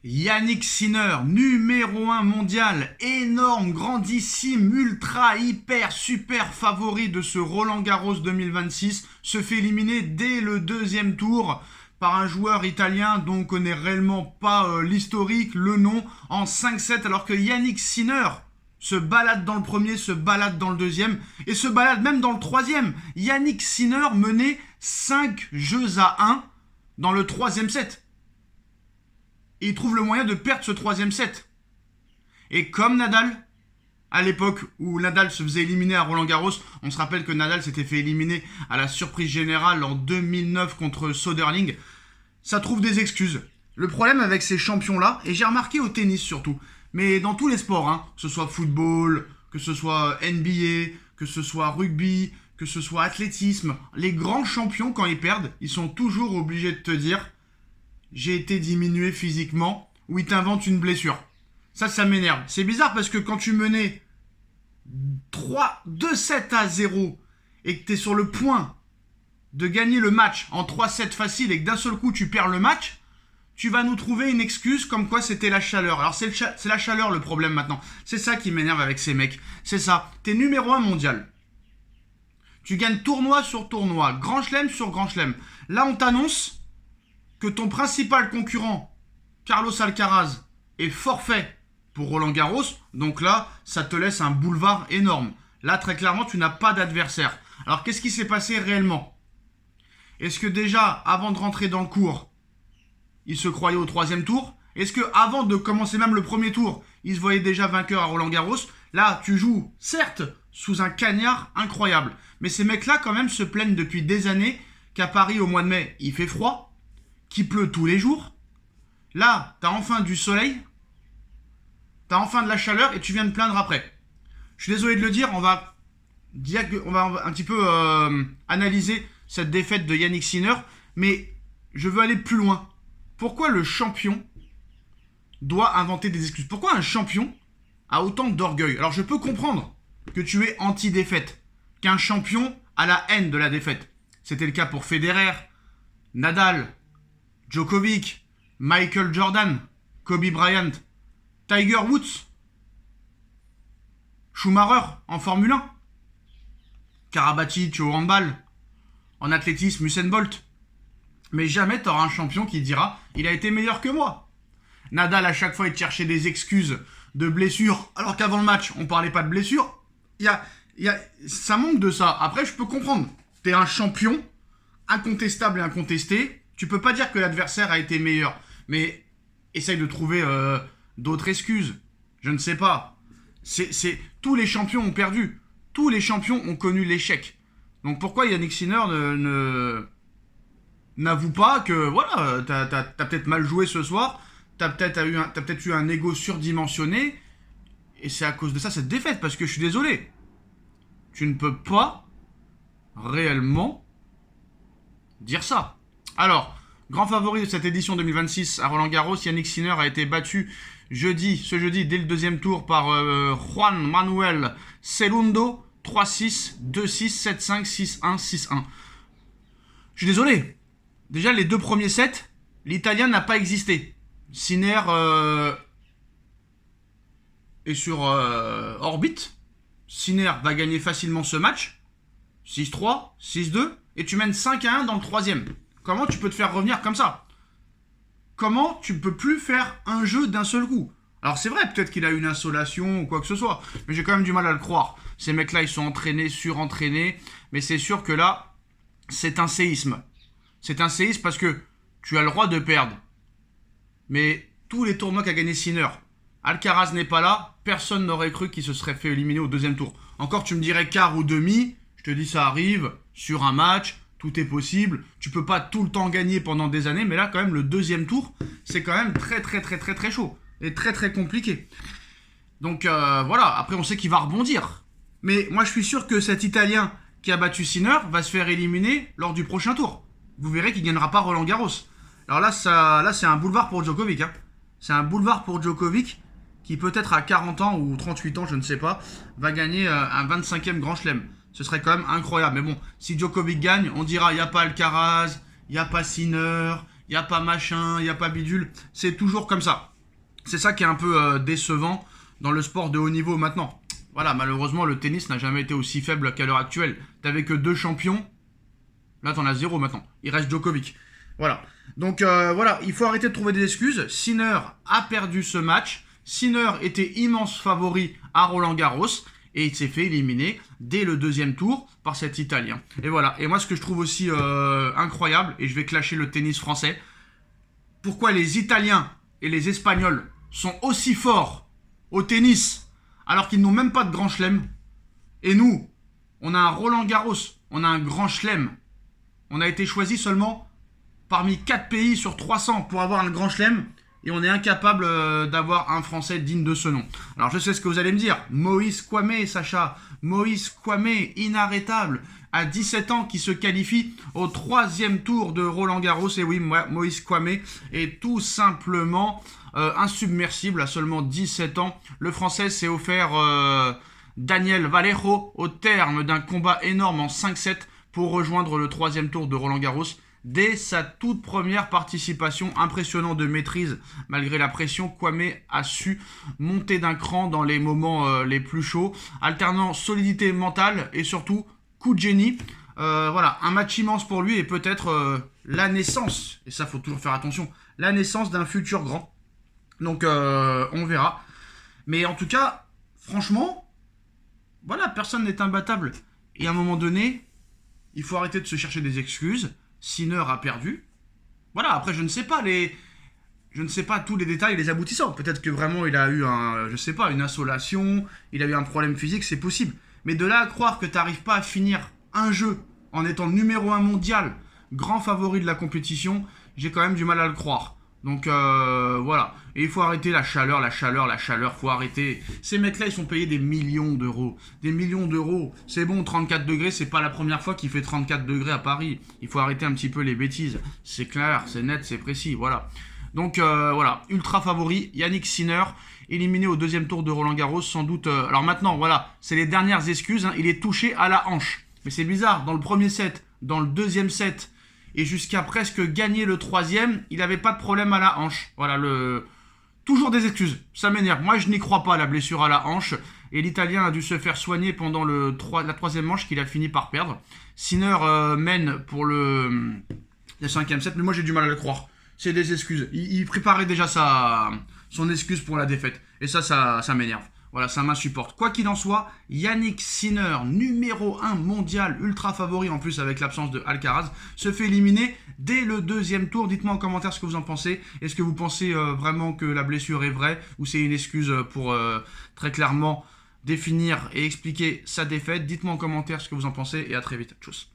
Yannick Sinner, numéro 1 mondial, énorme, grandissime, ultra, hyper, super favori de ce Roland-Garros 2026, se fait éliminer dès le deuxième tour par un joueur italien dont on ne connaît réellement pas l'historique, le nom, en 5-7, alors que Yannick Sinner se balade dans le premier, se balade dans le deuxième, et se balade même dans le troisième. Yannick Sinner menait 5-1 dans le troisième set. Et il trouve le moyen de perdre ce troisième set. Et comme Nadal, à l'époque où Nadal se faisait éliminer à Roland-Garros, on se rappelle que Nadal s'était fait éliminer à la surprise générale en 2009 contre Soderling, ça trouve des excuses. Le problème avec ces champions-là, et j'ai remarqué au tennis surtout, mais dans tous les sports, que ce soit football, que ce soit NBA, que ce soit rugby, que ce soit athlétisme, les grands champions, quand ils perdent, ils sont toujours obligés de te dire « j'ai été diminué physiquement » ou ils t'inventent une blessure. Ça m'énerve. C'est bizarre parce que quand tu menais 2-7-0 et que tu es sur le point de gagner le match en 3-7 facile et que d'un seul coup tu perds le match, tu vas nous trouver une excuse comme quoi c'était la chaleur. Alors c'est la chaleur le problème maintenant. C'est ça qui m'énerve avec ces mecs. C'est ça. T'es numéro 1 mondial. Tu gagnes tournoi sur tournoi, grand chelem sur grand chelem. Là on t'annonce que ton principal concurrent, Carlos Alcaraz, est forfait pour Roland-Garros. Donc là, ça te laisse un boulevard énorme. Là, très clairement, tu n'as pas d'adversaire. Alors qu'est-ce qui s'est passé réellement? Est-ce que déjà, avant de rentrer dans le cours, il se croyait au troisième tour? Est-ce que avant de commencer même le premier tour, il se voyait déjà vainqueur à Roland-Garros? Là, tu joues, certes, sous un cagnard incroyable. Mais ces mecs-là, quand même, se plaignent depuis des années qu'à Paris, au mois de mai, il fait froid, qu'il pleut tous les jours. Là, t'as enfin du soleil, t'as enfin de la chaleur et tu viens de plaindre après. Je suis désolé de le dire, on va un petit peu analyser cette défaite de Yannick Sinner, mais je veux aller plus loin. Pourquoi le champion doit inventer des excuses? Pourquoi un champion a autant d'orgueil? Alors je peux comprendre que tu es anti-défaite, qu'un champion a la haine de la défaite. C'était le cas pour Federer, Nadal, Djokovic, Michael Jordan, Kobe Bryant, Tiger Woods, Schumacher en Formule 1, Karabatic au handball, en athlétisme Usain Bolt. Mais jamais tu auras un champion qui dira « il a été meilleur que moi ». Nadal, à chaque fois, il cherchait des excuses de blessures, alors qu'avant le match, on parlait pas de blessures. Ça manque de ça. Après, je peux comprendre. Tu es un champion, incontestable et incontesté. Tu peux pas dire que l'adversaire a été meilleur. Mais essaye de trouver d'autres excuses. Je ne sais pas. Tous les champions ont perdu. Tous les champions ont connu l'échec. Donc pourquoi Yannick Sinner n'avoue pas que voilà, t'as peut-être mal joué ce soir, t'as peut-être eu un ego surdimensionné, et c'est à cause de ça cette défaite, parce que je suis désolé. Tu ne peux pas réellement dire ça. Alors, grand favori de cette édition 2026 à Roland-Garros, Yannick Sinner a été battu ce jeudi, dès le deuxième tour par Juan Manuel Cerundo, 3-6, 2-6, 7-5, 6-1, 6-1. Je suis désolé. Déjà, les deux premiers sets, l'Italien n'a pas existé. Sinner est sur orbite. Sinner va gagner facilement ce match. 6-3, 6-2, et tu mènes 5-1 dans le troisième. Comment tu peux te faire revenir comme ça? Comment tu peux plus faire un jeu d'un seul coup? Alors c'est vrai, peut-être qu'il a une insolation ou quoi que ce soit, mais j'ai quand même du mal à le croire. Ces mecs-là, ils sont entraînés, surentraînés, mais c'est sûr que là, c'est un séisme. C'est un séisme parce que tu as le droit de perdre. Mais tous les tournois qu'a gagné Sinner, Alcaraz n'est pas là, personne n'aurait cru qu'il se serait fait éliminer au deuxième tour. Encore, tu me dirais quart ou demi, je te dis ça arrive, sur un match, tout est possible. Tu peux pas tout le temps gagner pendant des années, mais là, quand même, le deuxième tour, c'est quand même très chaud. Et très compliqué. Donc voilà, après on sait qu'il va rebondir. Mais moi je suis sûr que cet Italien qui a battu Sinner va se faire éliminer lors du prochain tour. Vous verrez qu'il ne gagnera pas Roland-Garros. Alors là c'est un boulevard pour Djokovic. C'est un boulevard pour Djokovic qui peut-être à 40 ans ou 38 ans, je ne sais pas, va gagner un 25e Grand Chelem. Ce serait quand même incroyable. Mais bon, si Djokovic gagne, on dira il n'y a pas Alcaraz, il n'y a pas Sinner, il n'y a pas machin, il n'y a pas bidule. C'est toujours comme ça. C'est ça qui est un peu décevant dans le sport de haut niveau maintenant. Voilà, malheureusement, le tennis n'a jamais été aussi faible qu'à l'heure actuelle. T'avais que 2 champions. Là, t'en as 0 maintenant. Il reste Djokovic. Voilà. Donc, voilà, il faut arrêter de trouver des excuses. Sinner a perdu ce match. Sinner était immense favori à Roland-Garros. Et il s'est fait éliminer dès le 2e tour par cet Italien. Et voilà. Et moi, ce que je trouve aussi incroyable, et je vais clasher le tennis français, pourquoi les Italiens et les Espagnols sont aussi forts au tennis alors qu'ils n'ont même pas de grand chelem. Et nous, on a un Roland-Garros, on a un grand chelem. On a été choisi seulement parmi 4 pays sur 300 pour avoir un grand chelem. Et on est incapable d'avoir un Français digne de ce nom. Alors je sais ce que vous allez me dire. Moïse Kouamé, Sacha. Moïse Kouamé, inarrêtable. À 17 ans, qui se qualifie au 3e tour de Roland-Garros. Et oui, Moïse Kouamé est tout simplement insubmersible à seulement 17 ans. Le Français s'est offert Daniel Vallejo au terme d'un combat énorme en 5-7 pour rejoindre le 3e tour de Roland-Garros. Dès sa toute première participation, impressionnant de maîtrise malgré la pression, Kouamé a su monter d'un cran dans les moments les plus chauds, alternant solidité mentale et surtout coup de génie. Voilà, un match immense pour lui et peut-être la naissance, et ça faut toujours faire attention, la naissance d'un futur grand. Donc on verra. Mais en tout cas, franchement, voilà, personne n'est imbattable. Et à un moment donné, il faut arrêter de se chercher des excuses. Sinner a perdu. Voilà, après je ne sais pas tous les détails et les aboutissants. Peut-être que vraiment il a eu une insolation, il a eu un problème physique, c'est possible. Mais de là à croire que tu n'arrives pas à finir un jeu en étant numéro 1 mondial, grand favori de la compétition, j'ai quand même du mal à le croire. Donc voilà. Et il faut arrêter la chaleur, faut arrêter. Ces mecs-là, ils sont payés des millions d'euros. Des millions d'euros. C'est bon, 34 degrés, c'est pas la première fois qu'il fait 34 degrés à Paris. Il faut arrêter un petit peu les bêtises. C'est clair, c'est net, c'est précis, voilà. Donc voilà, ultra favori, Yannick Sinner, éliminé au 2e tour de Roland-Garros, sans doute. Alors maintenant, voilà, c'est les dernières excuses, hein, il est touché à la hanche. Mais c'est bizarre, dans le premier set, dans le 2e set, et jusqu'à presque gagner le 3e, il n'avait pas de problème à la hanche. Voilà, toujours des excuses, ça m'énerve. Moi, je n'y crois pas, la blessure à la hanche. Et l'Italien a dû se faire soigner pendant la 3e manche qu'il a fini par perdre. Sinner mène pour le 5e set, mais moi, j'ai du mal à le croire. C'est des excuses. Il préparait déjà son excuse pour la défaite. Et ça m'énerve. Voilà, ça m'insupporte. Quoi qu'il en soit, Yannick Sinner, numéro 1 mondial, ultra favori en plus avec l'absence de Alcaraz, se fait éliminer dès le 2e tour. Dites-moi en commentaire ce que vous en pensez. Est-ce que vous pensez vraiment que la blessure est vraie ou c'est une excuse pour très clairement définir et expliquer sa défaite? Dites-moi en commentaire ce que vous en pensez et à très vite. Tchuss.